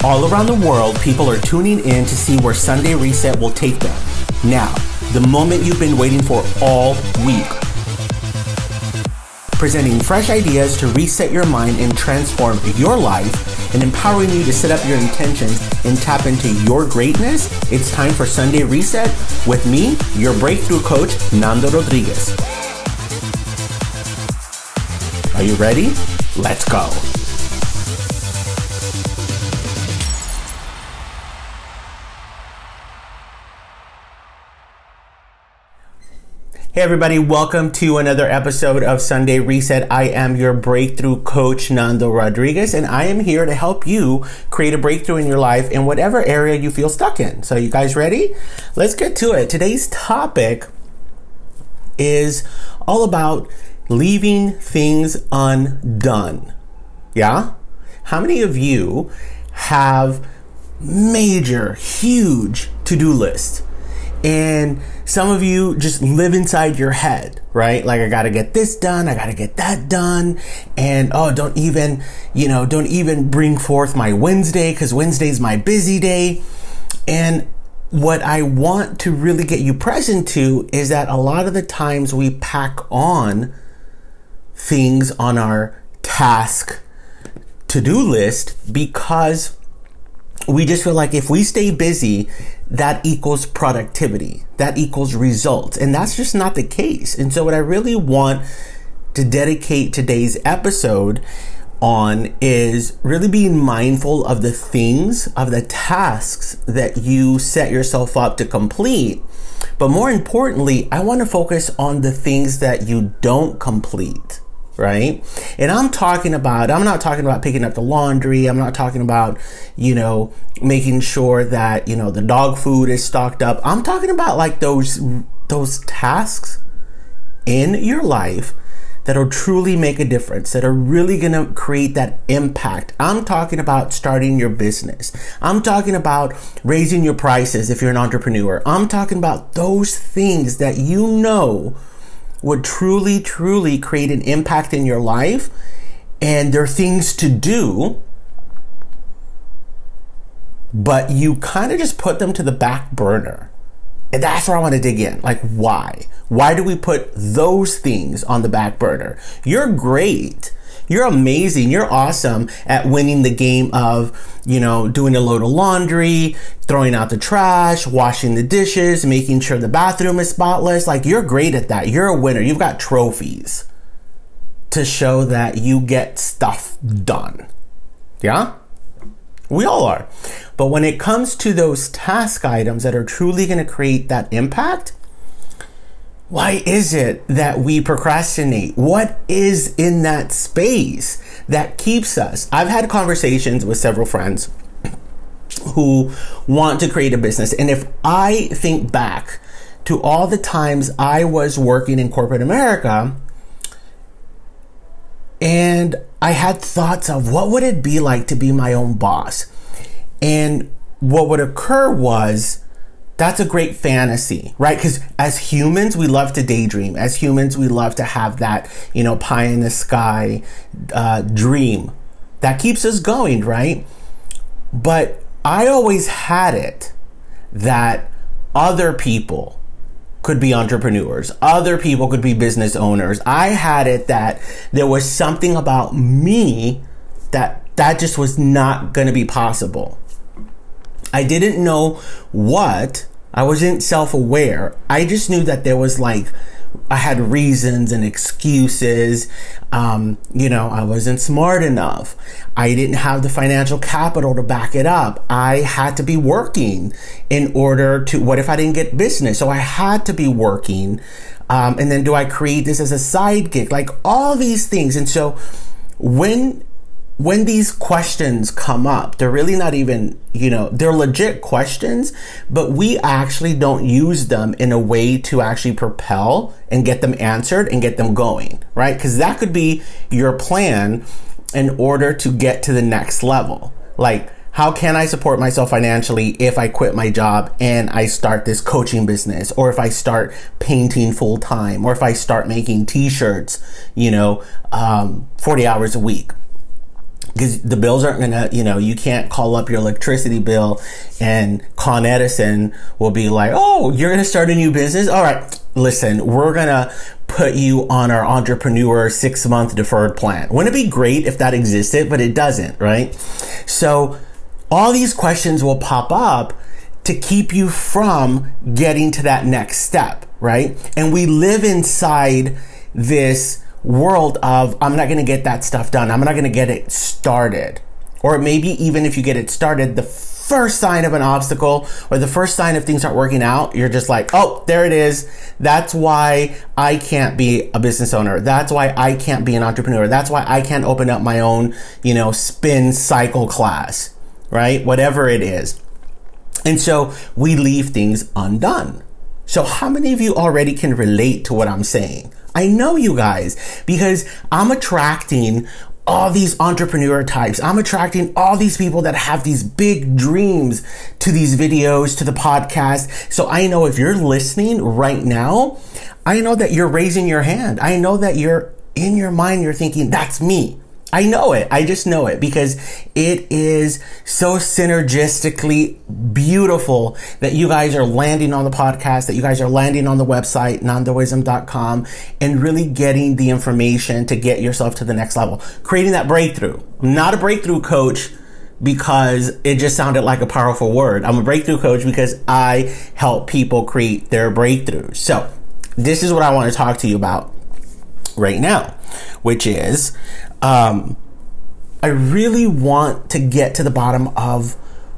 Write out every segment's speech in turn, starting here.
All around the world, people are tuning in to see where Sunday Reset will take them. Now, the moment you've been waiting for all week. Presenting fresh ideas to reset your mind and transform your life, and empowering you to set up your intentions and tap into your greatness. It's time for Sunday Reset with me, your breakthrough coach, Nando Rodriguez. Are you ready? Let's go. Hey everybody, welcome to another episode of Sunday Reset. I am your breakthrough coach, Nando Rodriguez, and I am here to help you create a breakthrough in your life in whatever area you feel stuck in. So you guys ready? Let's get to it. Today's topic is all about leaving things undone. Yeah? How many of you have major, huge to-do lists? And some of you just live inside your head, right? Like, I gotta get this done, I gotta get that done. And don't even bring forth my Wednesday, because Wednesday's my busy day. And what I want to really get you present to is that a lot of the times we pack on things on our task to-do list because we just feel like if we stay busy, that equals productivity, that equals results. And that's just not the case. And so what I really want to dedicate today's episode on is really being mindful of the things, of the tasks that you set yourself up to complete. But more importantly, I want to focus on the things that you don't complete. Right? And I'm not talking about picking up the laundry. I'm not talking about, making sure that, the dog food is stocked up. I'm talking about like those tasks in your life that'll truly make a difference, that are really going to create that impact. I'm talking about starting your business. I'm talking about raising your prices if you're an entrepreneur. I'm talking about those things that would truly, truly create an impact in your life. And they're things to do, but you kind of just put them to the back burner. And that's where I want to dig in. Like, why? Why do we put those things on the back burner? You're great. You're amazing. You're awesome at winning the game of, doing a load of laundry, throwing out the trash, washing the dishes, making sure the bathroom is spotless. Like, you're great at that. You're a winner. You've got trophies to show that you get stuff done. Yeah? We all are. But when it comes to those task items that are truly going to create that impact, why is it that we procrastinate? What is in that space that keeps us? I've had conversations with several friends who want to create a business. And if I think back to all the times I was working in corporate America, and I had thoughts of what would it be like to be my own boss? And what would occur was, that's a great fantasy, right? Because as humans, we love to daydream. As humans, we love to have that, pie in the sky dream that keeps us going, right? But I always had it that other people could be entrepreneurs. Other people could be business owners. I had it that there was something about me that just was not going to be possible. I didn't know what. I wasn't self-aware. I just knew that there was I had reasons and excuses. I wasn't smart enough. I didn't have the financial capital to back it up. I had to be working in order to, what if I didn't get business? So I had to be working. And then do I create this as a side gig? Like all these things. And so when these questions come up, they're really not even, they're legit questions, but we actually don't use them in a way to actually propel and get them answered and get them going, right? Because that could be your plan in order to get to the next level. Like, how can I support myself financially if I quit my job and I start this coaching business, or if I start painting full time, or if I start making t-shirts, 40 hours a week? because the bills aren't gonna, you can't call up your electricity bill and Con Edison will be like, oh, you're gonna start a new business? All right, listen, we're gonna put you on our entrepreneur 6-month deferred plan. Wouldn't it be great if that existed? But it doesn't, right? So all these questions will pop up to keep you from getting to that next step, right? And we live inside this world of, I'm not going to get that stuff done. I'm not going to get it started. Or maybe even if you get it started, the first sign of an obstacle or the first sign of things aren't working out, you're just like, oh, there it is. That's why I can't be a business owner. That's why I can't be an entrepreneur. That's why I can't open up my own, spin cycle class, right? Whatever it is. And so we leave things undone. So how many of you already can relate to what I'm saying? I know you guys, because I'm attracting all these entrepreneur types. I'm attracting all these people that have these big dreams to these videos, to the podcast. So I know if you're listening right now, I know that you're raising your hand. I know that you're in your mind, you're thinking, that's me. I know it. I just know it because it is so synergistically beautiful that you guys are landing on the podcast, that you guys are landing on the website, nandoism.com, and really getting the information to get yourself to the next level, creating that breakthrough. I'm not a breakthrough coach because it just sounded like a powerful word. I'm a breakthrough coach because I help people create their breakthroughs. So this is what I want to talk to you about right now, which is, I really want to get to the bottom of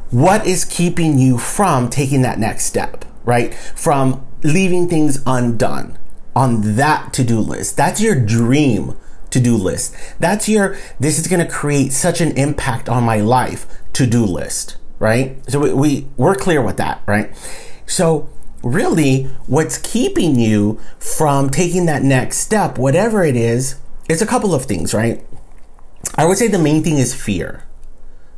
what is keeping you from taking that next step, right? From leaving things undone on that to-do list. That's your dream to-do list. That's your, this is going to create such an impact on my life to-do list, right? So we're clear with that, right? So really what's keeping you from taking that next step, whatever it is, it's a couple of things, right? I would say the main thing is fear.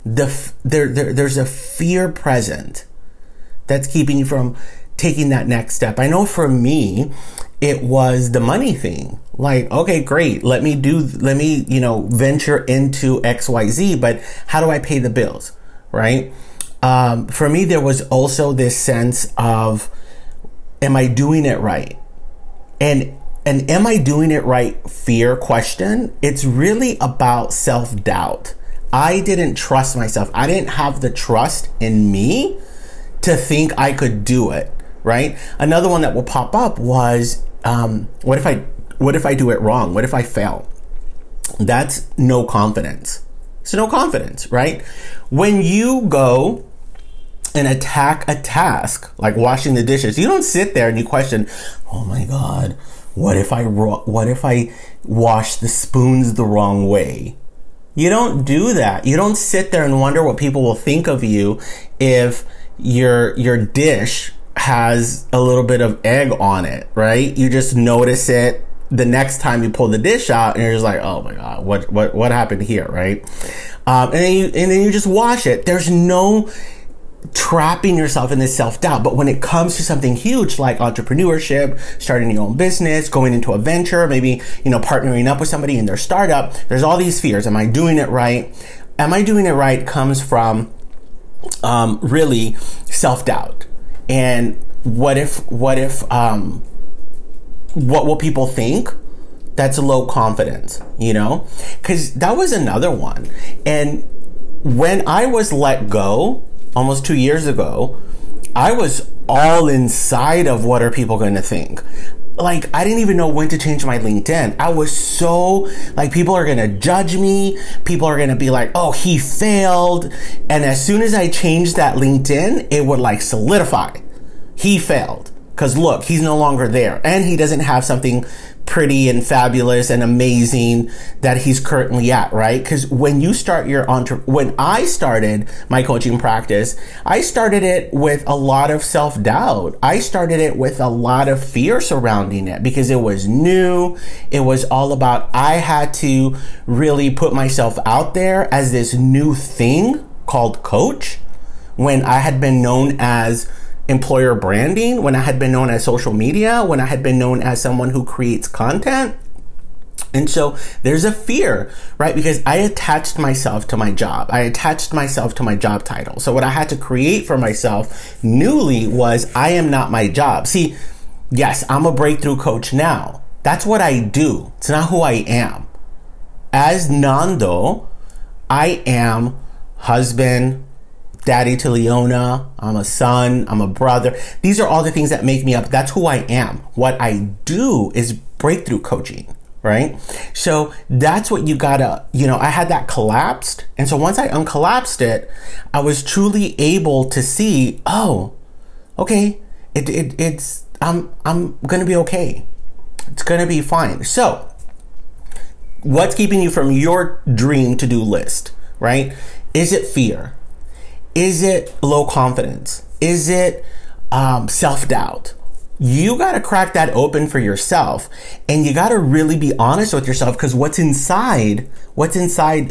There's a fear present that's keeping you from taking that next step. I know for me, it was the money thing. Like, okay, great. Let me, venture into XYZ, but how do I pay the bills? Right? For me, there was also this sense of, am I doing it right? And am I doing it right fear question? It's really about self-doubt. I didn't trust myself. I didn't have the trust in me to think I could do it, right? Another one that will pop up was, what if I do it wrong? What if I fail? That's no confidence. So no confidence, right? When you go and attack a task like washing the dishes, you don't sit there and you question, oh my God, what if I wash the spoons the wrong way? You don't do that. You don't sit there and wonder what people will think of you if your dish has a little bit of egg on it, right? You just notice it the next time you pull the dish out and you're just like, oh my God, what happened here, right? And then you just wash it. There's no trapping yourself in this self-doubt. But when it comes to something huge like entrepreneurship, starting your own business, going into a venture, maybe, partnering up with somebody in their startup, there's all these fears. Am I doing it right? Am I doing it right comes from really self-doubt. And what will people think? That's low confidence, because that was another one. And when I was let go almost 2 years ago, I was all inside of what are people going to think. Like, I didn't even know when to change my LinkedIn. I was so like, people are going to judge me. People are going to be like, oh, he failed. And as soon as I changed that LinkedIn, it would like solidify. He failed. Because look, he's no longer there. And he doesn't have something pretty and fabulous and amazing that he's currently at, right? Because when you start when I started my coaching practice, I started it with a lot of self-doubt. I started it with a lot of fear surrounding it because it was new. It was all about, I had to really put myself out there as this new thing called coach when I had been known as employer branding, when I had been known as social media, when I had been known as someone who creates content. And so there's a fear, right? Because I attached myself to my job. I attached myself to my job title. So what I had to create for myself newly was I am not my job. See, yes, I'm a breakthrough coach now. That's what I do. It's not who I am. As Nando, I am husband, daddy to Leona. I'm a son. I'm a brother. These are all the things that make me up. That's who I am. What I do is breakthrough coaching. Right? So that's what you gotta, I had that collapsed. And so once I uncollapsed it, I was truly able to see, oh, okay, I'm gonna be okay. It's gonna be fine. So what's keeping you from your dream to-do list, right? Is it fear? Is it low confidence? Is it self-doubt? You got to crack that open for yourself, and you got to really be honest with yourself, because what's inside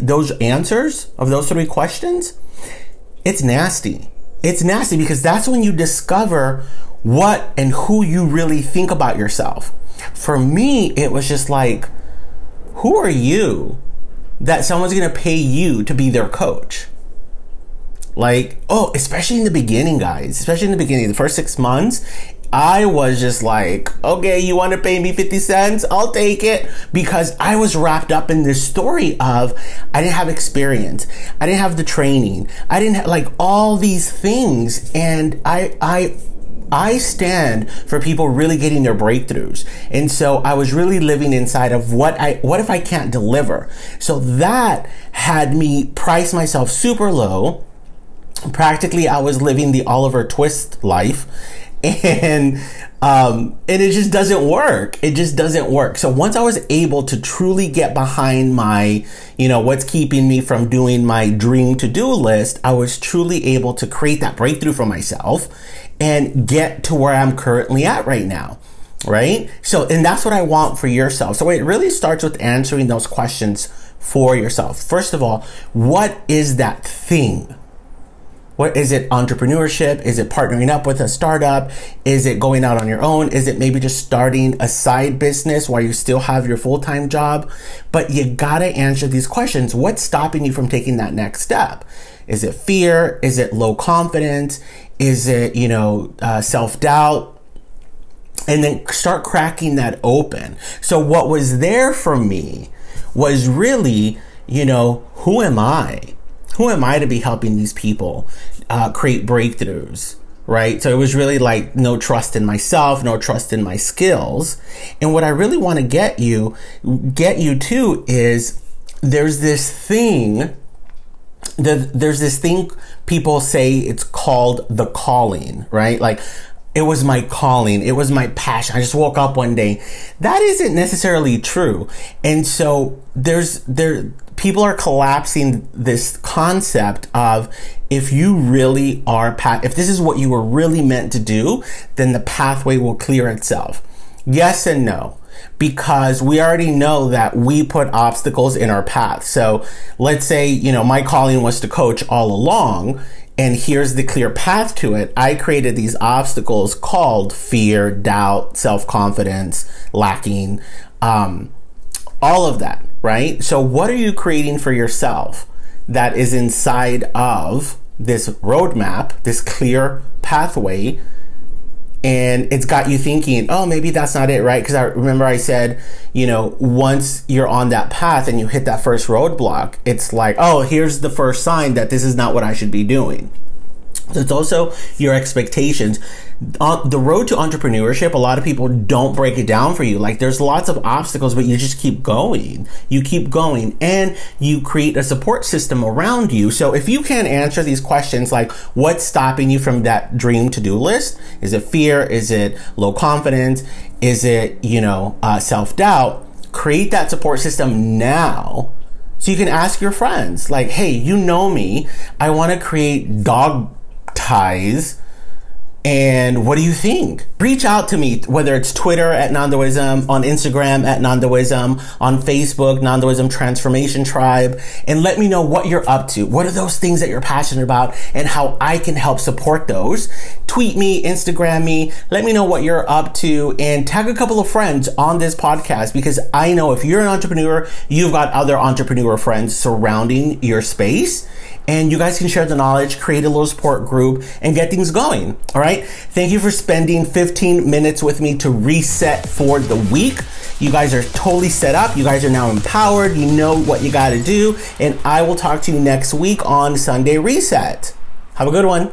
those answers of those 3 questions, it's nasty. It's nasty because that's when you discover what and who you really think about yourself. For me, it was just like, who are you that someone's going to pay you to be their coach? Like, especially in the beginning, guys, the first 6 months, I was just like, okay, you want to pay me 50 cents? I'll take it. Because I was wrapped up in this story of, I didn't have experience. I didn't have the training. I didn't have like all these things. And I stand for people really getting their breakthroughs. And so I was really living inside of what if I can't deliver? So that had me price myself super low. Practically, I was living the Oliver Twist life. And it just doesn't work. It just doesn't work. So once I was able to truly get behind my, what's keeping me from doing my dream to-do list, I was truly able to create that breakthrough for myself and get to where I'm currently at right now. Right? So, and that's what I want for yourself. So it really starts with answering those questions for yourself. First of all, what is that thing? What is it? Entrepreneurship? Is it partnering up with a startup? Is it going out on your own? Is it maybe just starting a side business while you still have your full-time job? But you gotta answer these questions. What's stopping you from taking that next step? Is it fear? Is it low confidence? Is it, self-doubt? And then start cracking that open. So what was there for me was really, who am I? Who am I to be helping these people create breakthroughs, right? So it was really like no trust in myself, no trust in my skills. And what I really want to get you to is there's this thing people say, it's called the calling, right? Like, it was my calling. It was my passion. I just woke up one day. That isn't necessarily true. And so people are collapsing this concept of, if you really are, if this is what you were really meant to do, then the pathway will clear itself. Yes and no, because we already know that we put obstacles in our path. So let's say, my calling was to coach all along, and here's the clear path to it. I created these obstacles called fear, doubt, self-confidence, lacking, all of that, right? So what are you creating for yourself that is inside of this roadmap, this clear pathway? And it's got you thinking, oh, maybe that's not it, right? Because I remember I said, once you're on that path and you hit that first roadblock, it's like, oh, here's the first sign that this is not what I should be doing. So it's also your expectations. On the road to entrepreneurship, a lot of people don't break it down for you. Like, there's lots of obstacles, but you just keep going. You keep going, and you create a support system around you. So if you can answer these questions, like, what's stopping you from that dream to-do list? Is it fear? Is it low confidence? Is it, self-doubt? Create that support system now. So you can ask your friends, like, hey, me, I want to create dog ties And what do you think? Reach out to me, whether it's Twitter at NandoIsm, on Instagram at NandoIsm, on Facebook, NandoIsm Transformation Tribe, and let me know what you're up to. What are those things that you're passionate about and how I can help support those? Tweet me, Instagram me, let me know what you're up to, and tag a couple of friends on this podcast, because I know if you're an entrepreneur, you've got other entrepreneur friends surrounding your space, and you guys can share the knowledge, create a little support group, and get things going. All right. Thank you for spending 15 minutes with me to reset for the week. You guys are totally set up. You guys are now empowered. You know what you got to do. And I will talk to you next week on Sunday Reset. Have a good one.